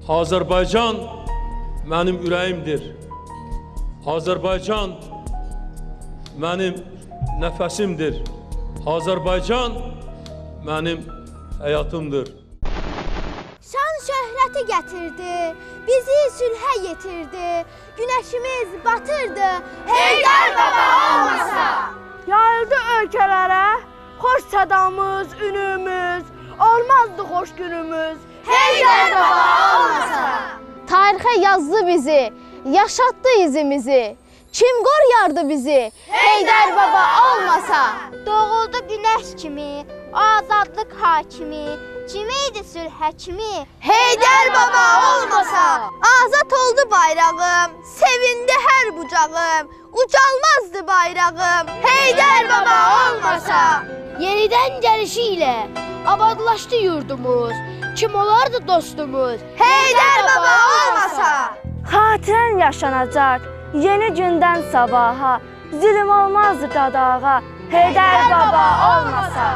Azərbaycan mənim ürəyimdir. Azərbaycan mənim nəfəsimdir. Azərbaycan mənim həyatımdır. Şan şöhrəti gətirdi, bizi sülhə yetirdi. Günəşimiz batırdı, Heydər baba olmasa. Yayıldı ölkələrə, xoş sədamız, ünümüz, olmazdı xoş günümüz, Heydər baba olmasa. Tarixə yazdı bizi, yaşatdı izimizi. Kim qoruyardı bizi, Heydər baba olmasa? Doğuldu günəş kimi, azadlıq hakimi, kimiydi sülh həkimi, Heydər baba olmasa. Azad oldu bayrağım, sevindi hər bucağım, ucalmazdı bayrağım, Heydər baba olmasa. Yenidən gəlişi ilə abadlaşdı yurdumuz, kim olardı dostumuz, Heydər baba olmasa. Xatirən yaşanacaq, yeni gündən sabaha, zülm olmazdı dadağa, Heydər baba olmasa.